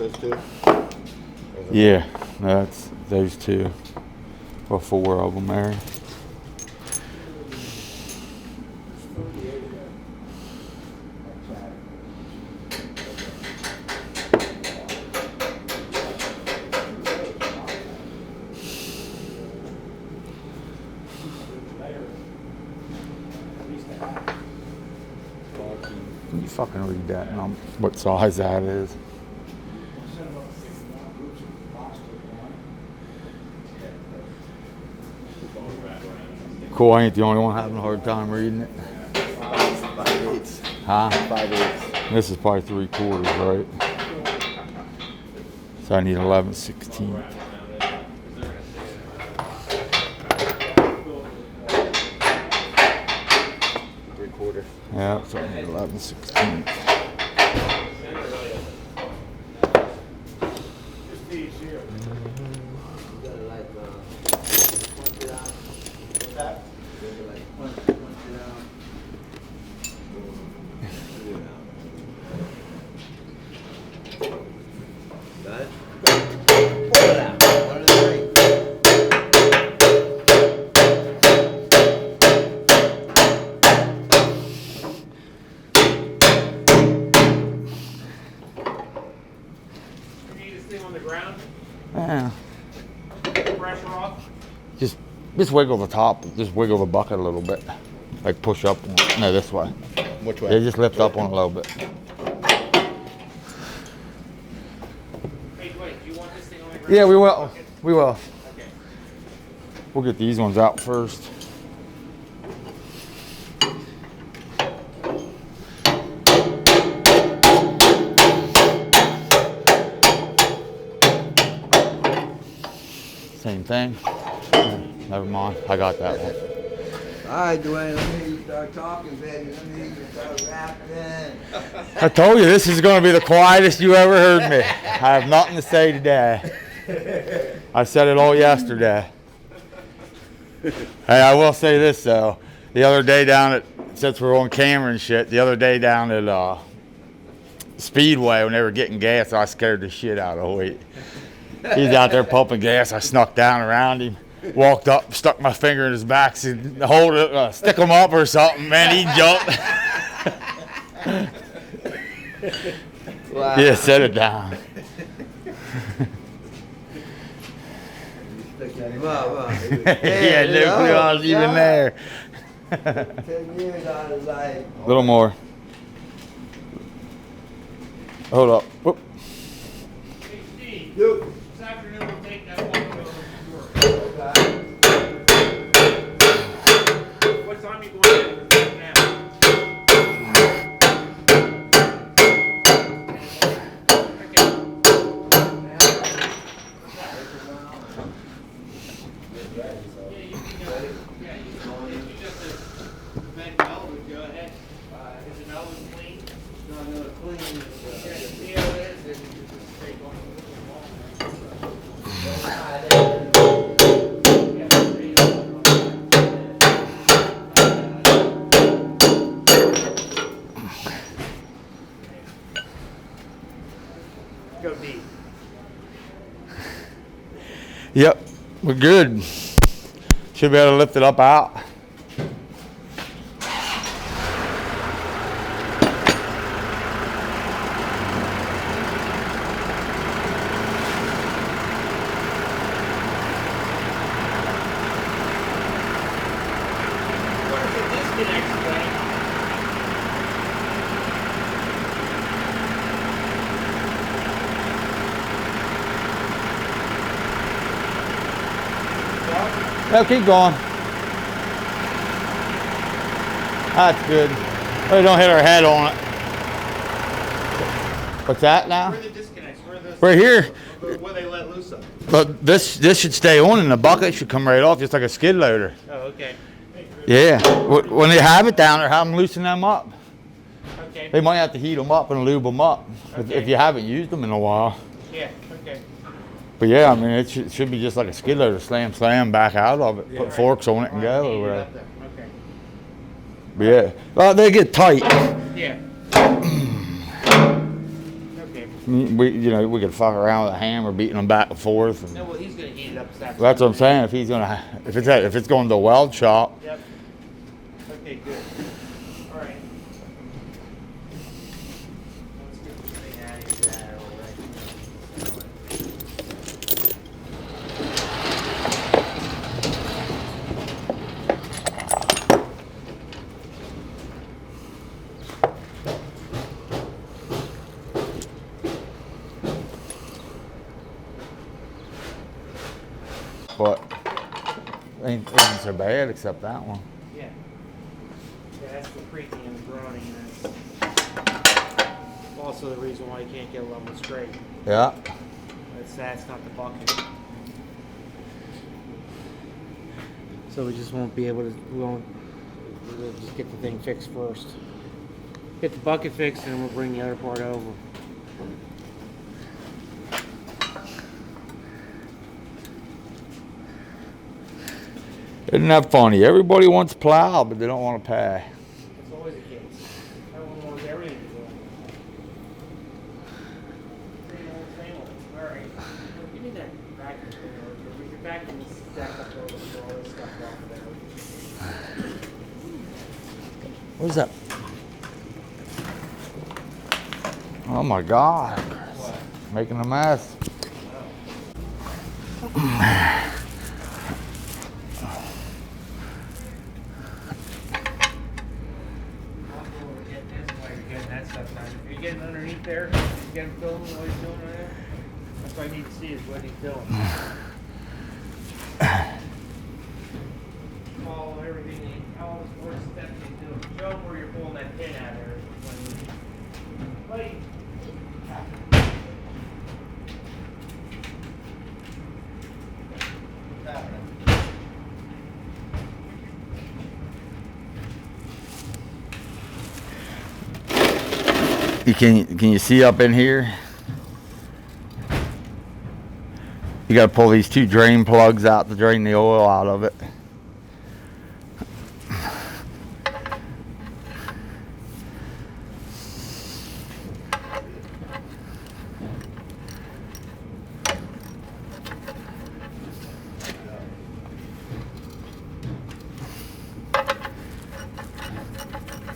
those two? Yeah, that's those two. Or 4 of them there. Can you fucking read that? What size that is? Cool, I ain't the only one having a hard time reading it. 5/8. Huh? 5/8. This is probably 3/4, right? So I need 11/16. Three-quarter. Yeah, so I need 11/16. Yeah. Pressure off. Just wiggle the top. Just wiggle the bucket a little bit. Like push up. No, this way. Which way? Yeah, just lift up on it a little bit. Hey, Dwight, do you want this thing on the ground? Yeah, we will. We will. Okay. We'll get these ones out first. Same thing. Never mind. I got that one. All right, Dwayne, let me hear you start talking, baby. Let me hear you start rapping. I told you this is going to be the quietest you ever heard me. I have nothing to say today. I said it all yesterday. Hey, I will say this though. The other day down at, since we're on camera and shit, the other day down at Speedway when they were getting gas, I scared the shit out of Hoyt. He's out there pumping gas. I snuck down around him, walked up, stuck my finger in his back, said, hold it, stick him up or something, man. He jumped. Wow. Yeah, set it down. Wow. Yeah, no clue I was even there. 10 years out of life. A little more. Hold up. Whoop. Hey, Steve, Dude. this afternoon we'll take that one to the What time are you going to now? Okay. Yeah, you can go. Yeah, you can go. If you just make Melwood go ahead. Is it Melwood clean? No, clean. Yeah, see how it is, and you can just take one. Go deep. Yep, we're good. Should be able to lift it up out. What is the disconnect today? No, keep going. That's good. We don't hit our head on it. What's that now? Where are the disconnects? Where are those? Right here. Where they let loose of? But this should stay on and the bucket should come right off just like a skid loader. Oh, okay. Yeah. When they have it down there, have them loosen them up. Okay. They might have to heat them up and lube them up if Okay. you haven't used them in a while. Yeah, okay. But yeah, I mean, it should be just like a skid loader. Slam back out of it. Put Right. forks on it and go. Heat Or it whatever. up there. Okay. But yeah. Well, they get tight. Yeah. Okay. We could fuck around with a hammer, beating them back and forth. And No, well, he's gonna heat it up. that's what I'm saying. If it's going to the weld shop, Yep. Okay, good. All right. Let's get this thing out of here. but ain't so bad except that one. Yeah. Yeah, that's the creaking and the groaning, and that's also the reason why you can't get a level straight. Yeah. That's not the bucket. So we just won't be able to. We'll just get the thing fixed first. Get the bucket fixed, and we'll bring the other part over. Isn't that funny? Everybody wants plow, but they don't want to pay. That's always the case. Everyone wants everything to do. Same old. All right. Give me that vacuum cleaner. We can vacuum this stack up over all this stuff off of there. What is that? Oh my God. Making a mess. If you're getting underneath there, you get him filming what he's doing right there. That's what I need to see is what he's doing. Follow everything, all the first steps he's doing. Show him where you're pulling that pin out of there. Wait. Can you see up in here? You got to pull these two drain plugs out to drain the oil out of it.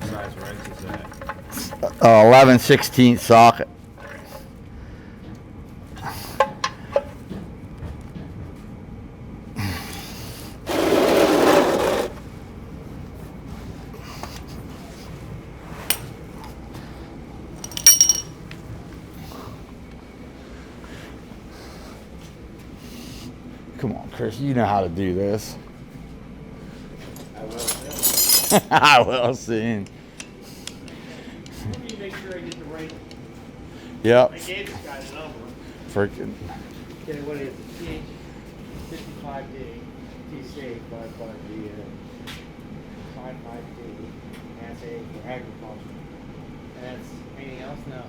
Size wrench is that? 11/16 socket. Come on, Chris, you know how to do this. I will too. I will soon. Let me make sure I get the right. Yep. I gave this guy the number. Freaking. Okay, what is it? TH 55D. TC, but the 55D. That's A for agriculture. And that's anything else? No.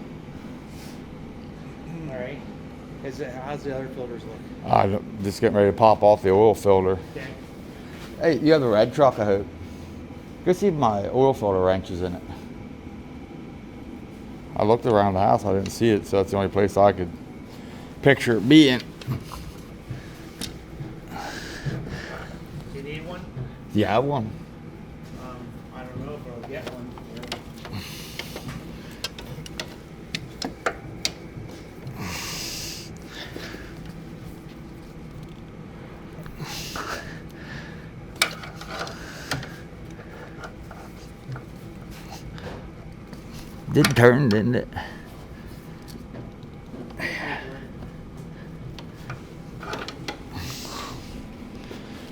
All right. How's the other filters look? I'm just getting ready to pop off the oil filter. Okay. Hey, you have the red truck, I hope. Go see if my oil filter wrench is in it. I looked around the house, I didn't see it, so that's the only place I could picture it being. Do you need one? Yeah, I have one. I don't know if I'll get one. Did turn, didn't it?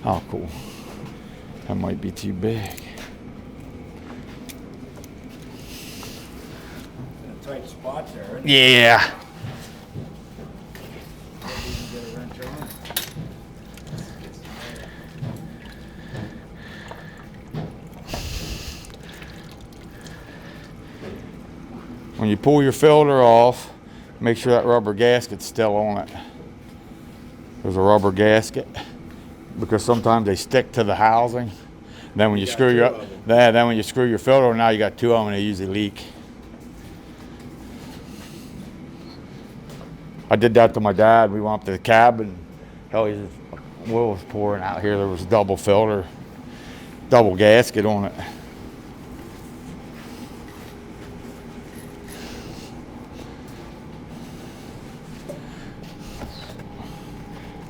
Oh, cool. That might be too big. Tight spot there, isn't it? Yeah. Maybe you can get a wrench on. When you pull your filter off, make sure that rubber gasket's still on it. There's a rubber gasket because sometimes they stick to the housing. Then when you got screw two your of them. then when you screw your filter, now you got two of them and they usually leak. I did that to my dad. We went up to the cabin. Hell, his oil was pouring out here. There was a double filter, double gasket on it.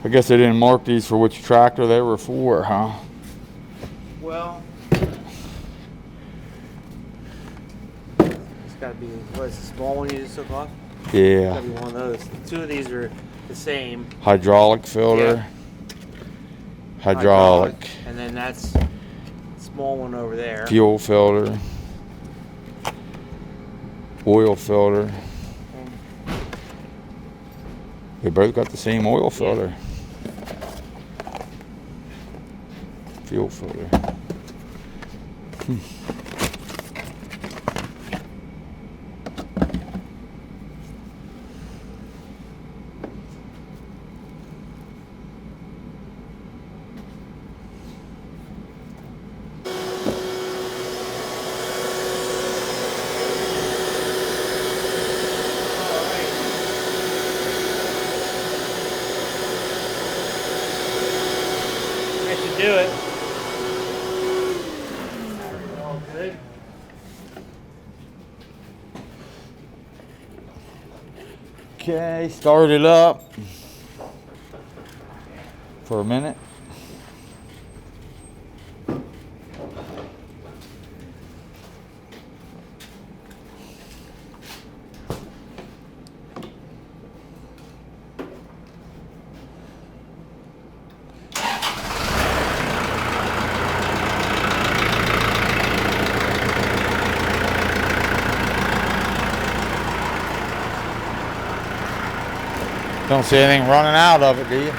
I guess they didn't mark these for which tractor they were for, huh? Well, it's gotta be, what is the small one you just took off? It's Yeah. gotta be one of those. Two of these are the same. Hydraulic filter. Hydraulic. And then that's the small one over there. Fuel filter. Oil filter. They both got the same oil filter. Fuel filter. That should do it. All good. Okay, start it up for a minute. Don't see anything running out of it, do you?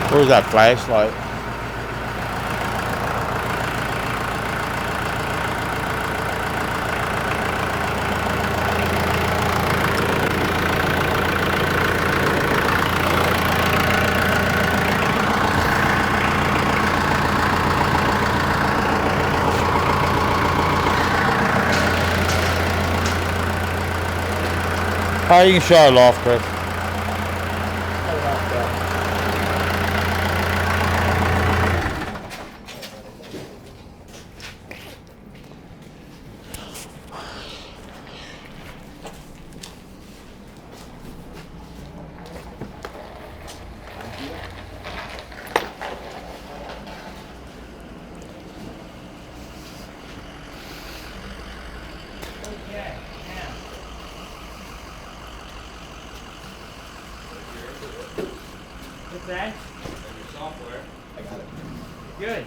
Where's that flashlight? Oh, you can shut it off, Chris. What's that? Your software. I got it. Good.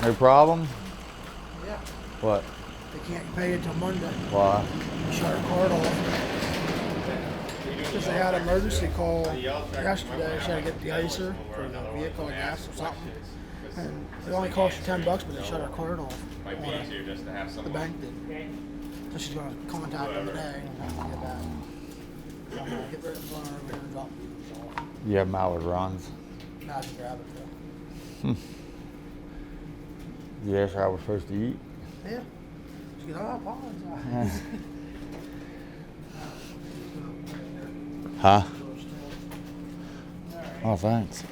No problem? Yeah, What? they can't pay it till Monday. Why? Shut her card off. Because they had an emergency call yesterday. She had to get the icer for the vehicle, I guess, or something. And it only cost you $10, but they shut her card off. Might be easier just to have The someone. bank did. Okay. So she's going to contact them today and get that. I'm going to get rid of her and drop it. You have mallet runs. Now I can grab it though. You asked her I was supposed to eat. Yeah. She goes, oh, I apologize. Huh? Oh, thanks.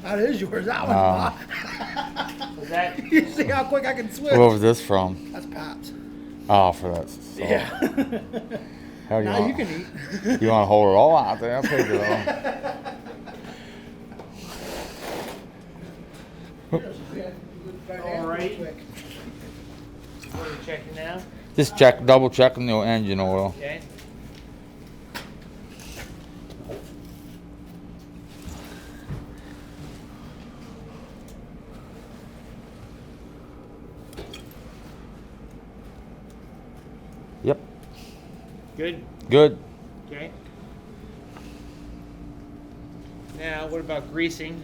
That is yours. That one's Oh. mine. Was that? You see how quick I can switch? What was this from? That's Pat's. Oh, for that. Salt. Yeah. Hell, Now you can eat. You want to hold it all out there? I'll take it all. All right. What are we checking now? Just double checking the engine oil. Okay. Yep. Good. Good. Okay. Now, what about greasing?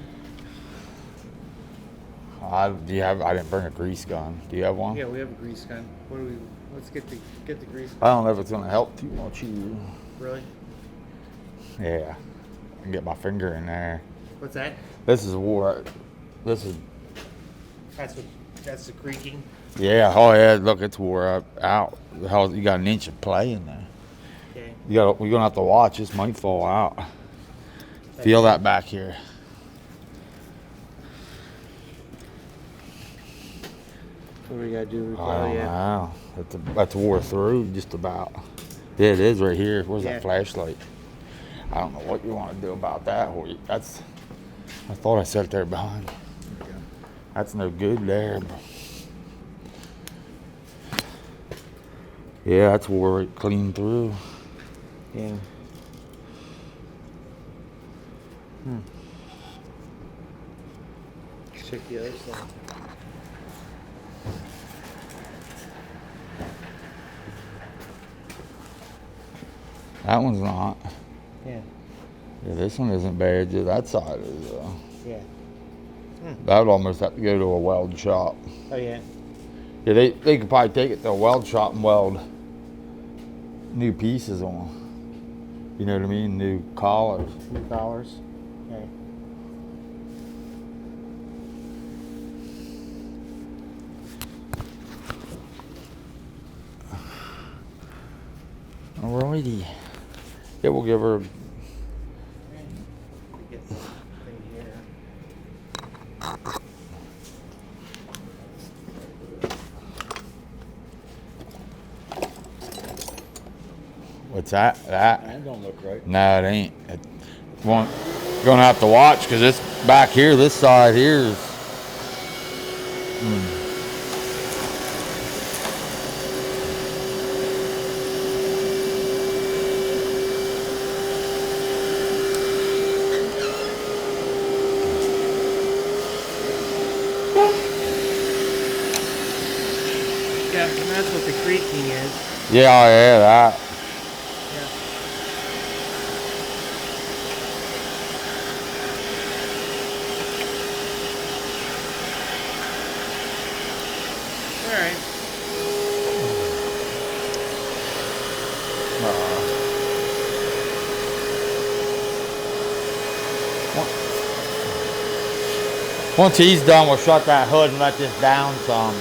Do you have? I didn't bring a grease gun. Do you have one? Yeah, we have a grease gun. What do we? Let's get the grease. I don't know if it's gonna help too much. Really? Yeah. I can get my finger in there. What's that? This is wore. This is. That's the creaking. Yeah. Oh yeah. Look, it's wore out. The hell, you got an inch of play in there. Okay. We're gonna have to watch. This might fall out. Feel that back here. What do we gotta do? I don't know. That's wore through just about. Yeah, it is right here. Where's Yeah. that flashlight? I don't know what you want to do about that. I thought I set it there behind. That's no good there. Yeah, that's wore it clean through. Yeah. Check the other side. That one's not. Yeah. Yeah, this one isn't bad. Just that side is. Yeah. That would almost have to go to a weld shop. Oh yeah. Yeah, they could probably take it to a weld shop and weld new pieces on. You know what I mean? New collars. New collars. Okay. Alrighty. Yeah, we'll give her. Get the thing here. What's that? That? That don't look right. No, it ain't. You're gonna have to watch because this back here, this side here is. Yeah, and that's what the creaking is. Yeah, yeah, that. Yeah. All right. Once he's done, we'll shut that hood and let this down some.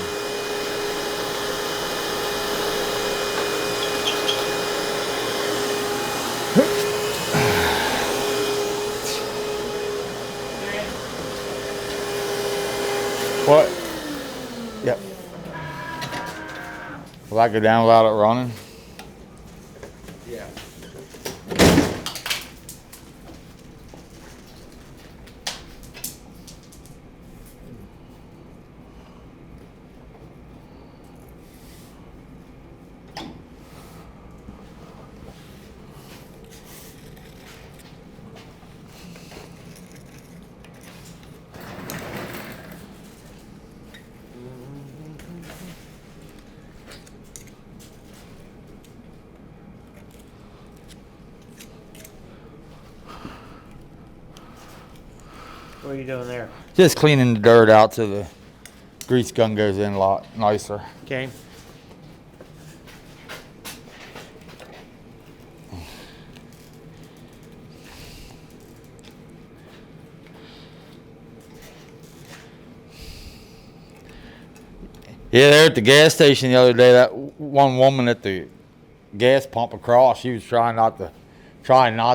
What? Yep. Will I go down without it running? Yeah. What are you doing there? Just cleaning the dirt out so the grease gun goes in a lot nicer. Okay. Yeah, there at the gas station the other day, that one woman at the gas pump across, she was trying not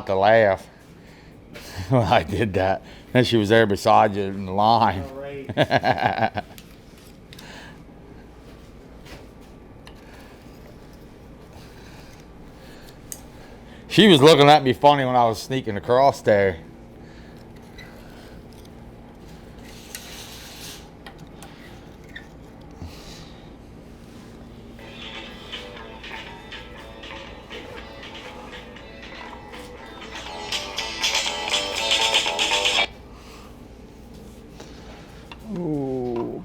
to laugh when I did that. Then she was there beside you in the line. All right. She was looking at me funny when I was sneaking across there.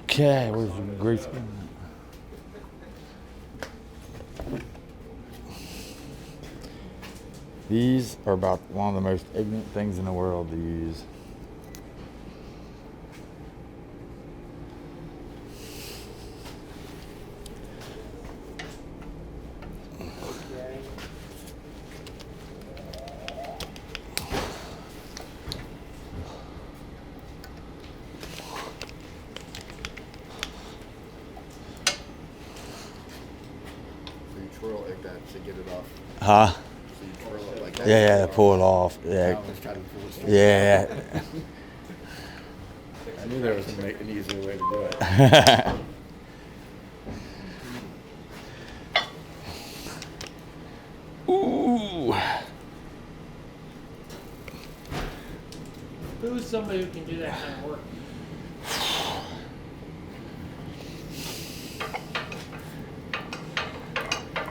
Okay, where's the grease gun? These are about one of the most ignorant things in the world to use. get it off. Huh? So you twirl it like that. Yeah, pull it off. I Yeah. always try to pull it. Yeah. I knew there was an easier way to do it. Ooh. Who's somebody who can do that kind of work?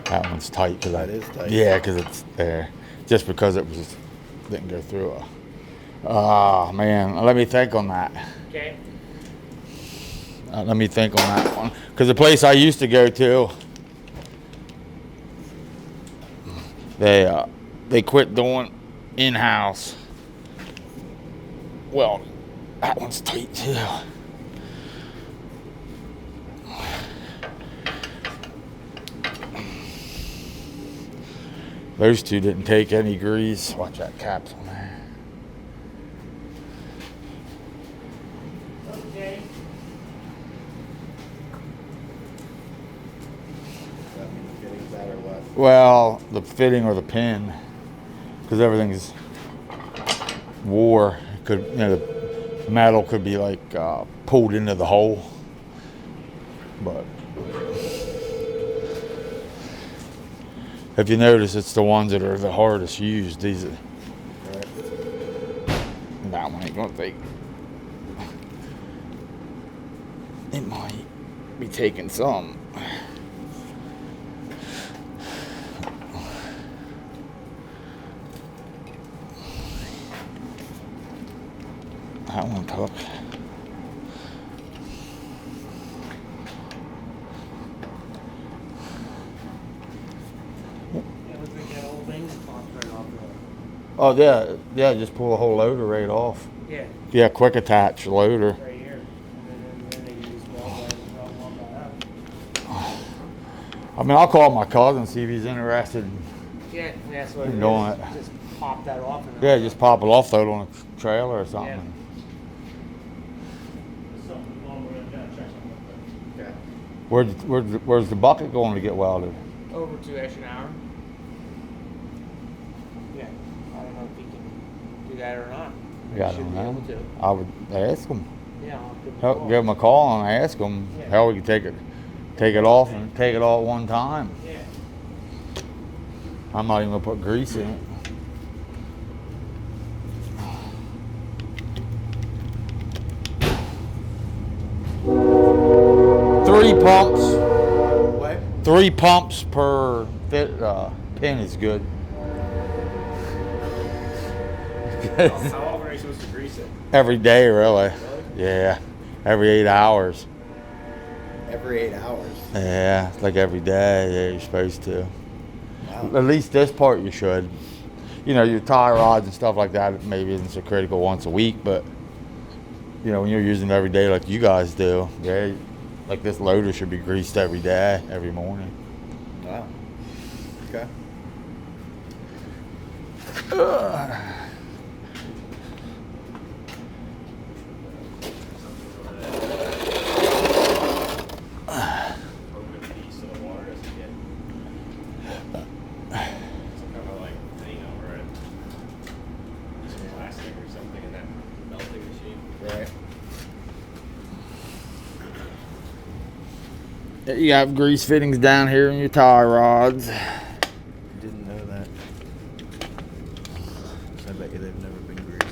That one's tight because That is tight. Yeah, because it's there. Just because it was didn't go through. Ah, man. Let me think on that. Okay. Let me think on that one. Because the place I used to go to, they quit doing in-house. Well, that one's tight too. Those two didn't take any grease. Watch that caps on there. Okay. That means getting that or what? Well, the fitting or the pin, because everything's wore. It could, you know, the metal could be like pulled into the hole. But if you notice, it's the ones that are the hardest used. These are. That one ain't gonna take. It might be taking some. That one took. Yeah, we take that whole thing and pop right off Oh yeah, just pull the whole loader right off. Yeah, Yeah, quick attach loader. right here. And then they can use weld blade and weld one by that. I mean, I'll call my cousin, see if he's interested. Yeah, that's what You're it doing is. it. Just pop that off. And Yeah, just pop it off, throw it on a trailer or something. Yeah. Okay. Where's the bucket going to get welded? Over to Eschenauer. Yeah, I don't know if he can do that or not. Yeah, I Should don't be able know. to. I would ask him. Yeah, I'll give him a Help, call. give him a call and ask him Yeah. how we can take it off and take it all at one time. Yeah. I'm not even gonna put grease in it. Three pumps. What? 3 pumps per pin is good. How often are you supposed to grease it? Every day, really. Yeah, every 8 hours. Every 8 hours. Yeah, it's like every day. Yeah, you're supposed to. Wow. At least this part you should. You know, your tie rods and stuff like that maybe isn't so critical once a week, but you know, when you're using it every day like you guys do, yeah, like this loader should be greased every day, every morning. Wow. Okay. Open piece so the water doesn't get some kind of like thing over it. Some plastic or something in that melting machine. Right. You got grease fittings down here in your tie rods. Didn't know that. I bet you they've never been greased.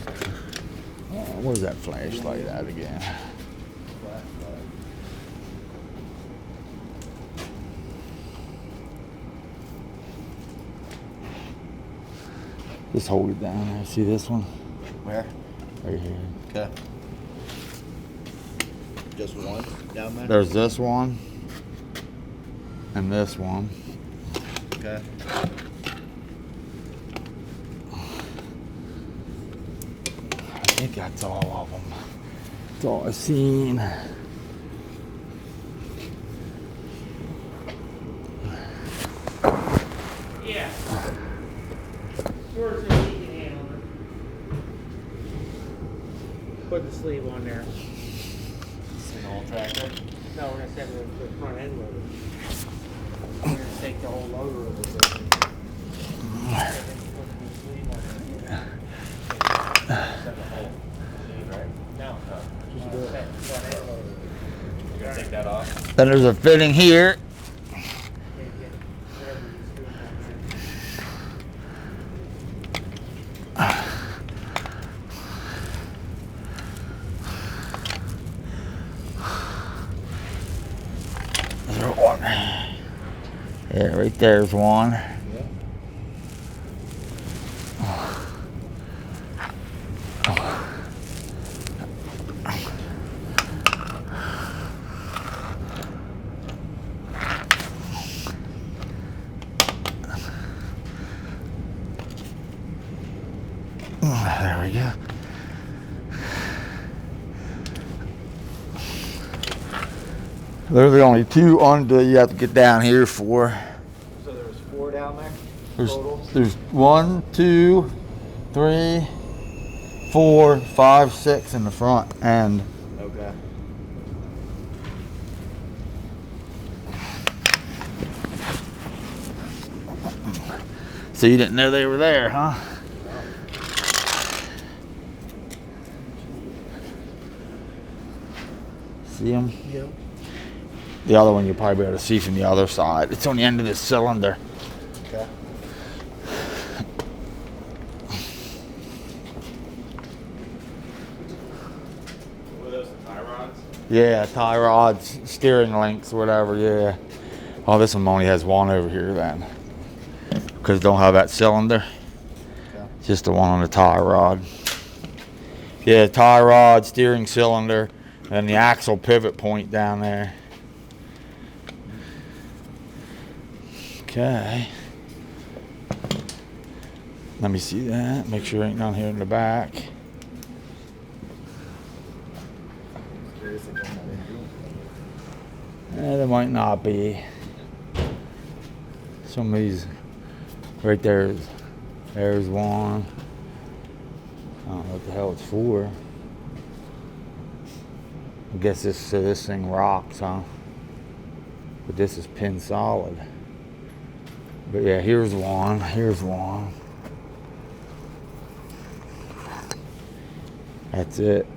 What is that flashlight at again? Just hold it down there. See this one? Where? Right here. Okay. Just one down there? There's this one. And this one. Okay. I think that's all of them. That's all I've seen. Yeah. Where's the heat and handle it? Put the sleeve on there. An old tractor. No, we're gonna send the front end loader. just take the whole loader of this thing. No, just do it. You're gonna take that off? Then there's a fitting here. There's one. Yeah, right there's one. There we go. They're the only two under you have to get down here for. So there was 4 down there There's total? there's 1, 2, 3, 4, 5, 6 in the front end. Okay. So you didn't know they were there, huh? See them? Yep. The other one you'll probably be able to see from the other side. It's on the end of this cylinder. Okay. What were those, the tie rods? Yeah, tie rods, steering links, whatever, yeah. Oh, this one only has one over here then. Because it don't have that cylinder. Okay. Just the one on the tie rod. Yeah, tie rod, steering cylinder, and the axle pivot point down there. Okay. Let me see that. Make sure ain't none here in the back. Curious if I'm not in doing There might not be. Some of these, right there's one. I don't know what the hell it's for. I guess this thing rocks, huh? But this is pin solid. But yeah, here's one. That's it.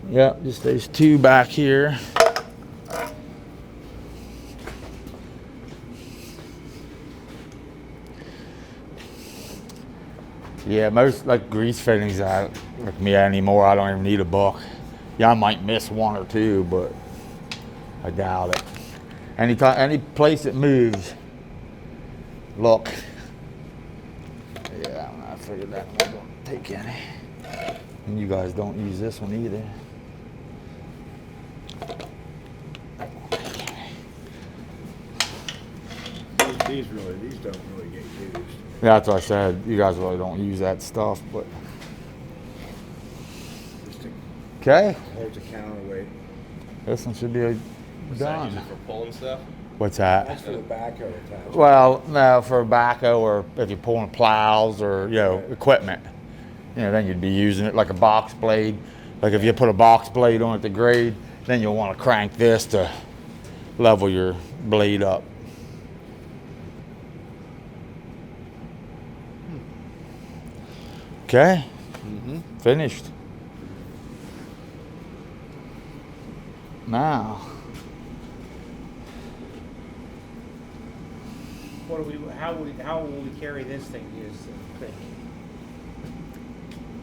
Yep, just these 2 back here. Yeah, most like grease fittings, like me anymore, I don't even need a buck. Yeah, I might miss 1 or 2, but I doubt it. Any place it moves, look. Yeah, I figured that one don't take any. And you guys don't use this one either. These don't really get used. Yeah, that's what I said. You guys really don't use that stuff, but Just to okay. hold the counterweight. This one should be What's that, use done. it for pulling stuff? What's that? That's for the backhoe attachment. Well, no, for a backhoe or if you're pulling plows or, equipment. Then you'd be using it like a box blade. Like if you put a box blade on it to grade, then you'll want to crank this to level your blade up. Okay, finished. Now, How will we carry this thing? Do you think?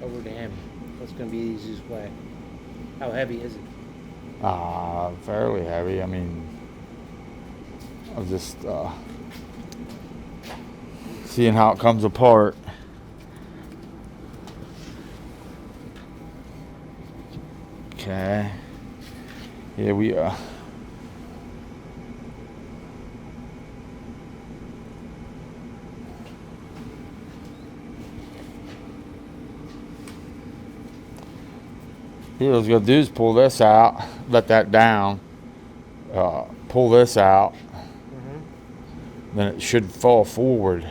Over to him. What's going to be the easiest way? How heavy is it? fairly heavy. I mean, I was just seeing how it comes apart. Okay. Yeah, we Here, what I was gonna do is pull this out, let that down, pull this out, then it should fall forward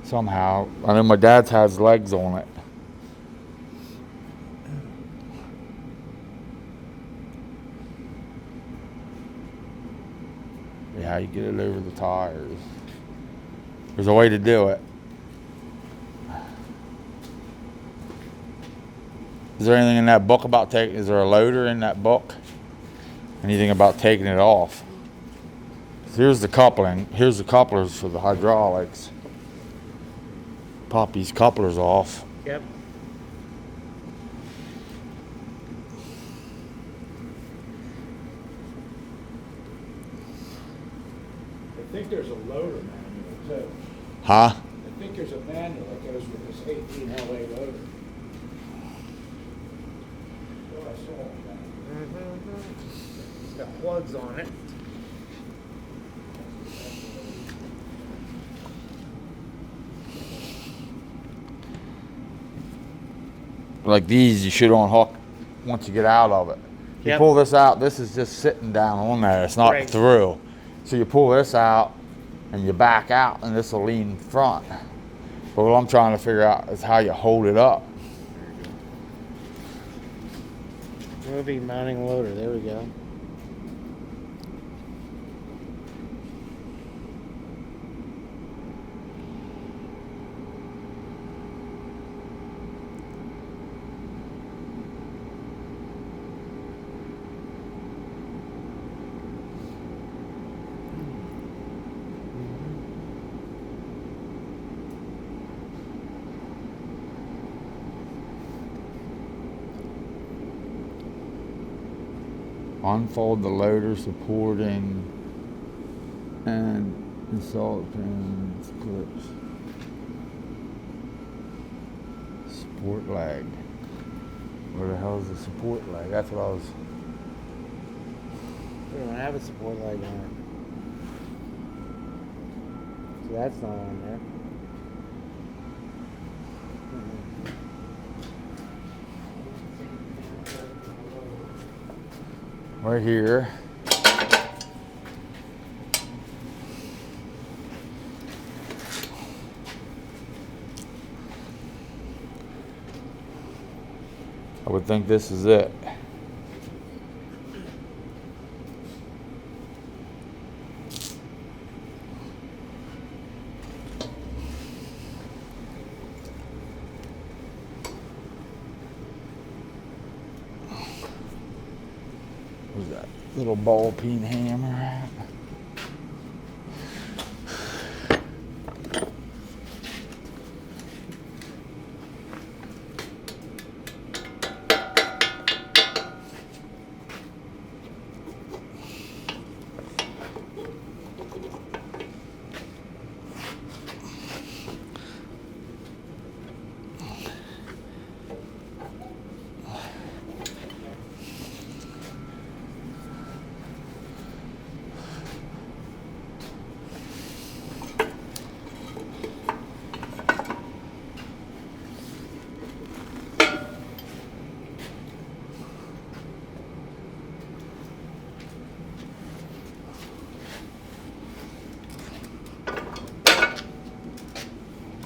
somehow. I know my dad's has legs on it. you how you get it over the tires. There's a way to do it. Is there anything in that book about taking, is there a loader in that book? Anything about taking it off? Here's the coupling. Here's the couplers for the hydraulics. Pop these couplers off. Yep. I think there's a loader manual too. Huh? I think there's a manual that goes with this 18 LA loader. Oh, I saw that. It's got plugs on it. Like these, you should unhook once you get out of it. You Yep. pull this out, this is just sitting down on there. It's not Right. through. So you pull this out and you back out and this will lean front. But what I'm trying to figure out is how you hold it up. Moving mounting loader. There we go. Unfold the loader supporting and install the pins, clips. Support leg. Where the hell is the support leg? That's what I was. We don't have a support leg on it. So that's not on there. Right here. I would think this is it. Where's that little ball peen hammer at?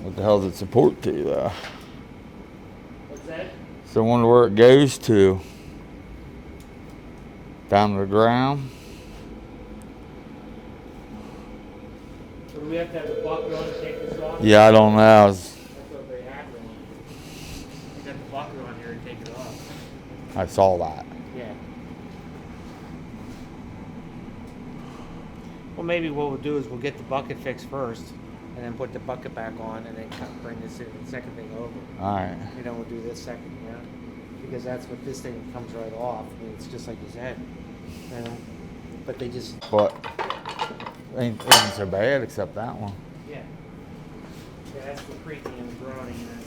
What the hell does it support to, though? What's that? So I wonder where it goes to. Down to the ground. So do we have to have the bucket on to take this off? Yeah, I don't know. That's what they have on. You got the bucket on here and take it off. I saw that. Yeah. Well, maybe what we'll do is we'll get the bucket fixed first, and then put the bucket back on, and then bring this second thing over. All right. You know, we'll do this second, yeah, because that's what this thing comes right off. I mean, it's just like you said. But they just, But ain't so bad except that one. yeah. Yeah, that's the creaking and the groaning, and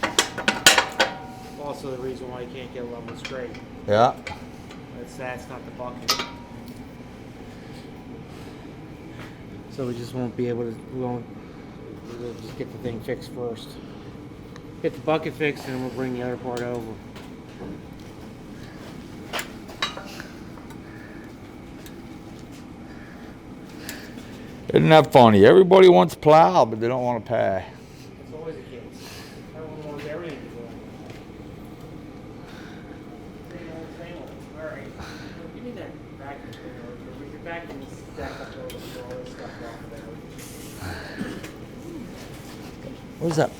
that's also the reason why you can't get a level straight. Yeah. That's not the bucket. So we just won't be able to, we'll just get the thing fixed first. Get the bucket fixed and then we'll bring the other part over. Isn't that funny? Everybody wants to plow, but they don't want to pay. It's always the case. Everyone wants everything to go. Same old. All right. Give me that vacuum cleaner. We can vacuum this stack up over the floor. What is that?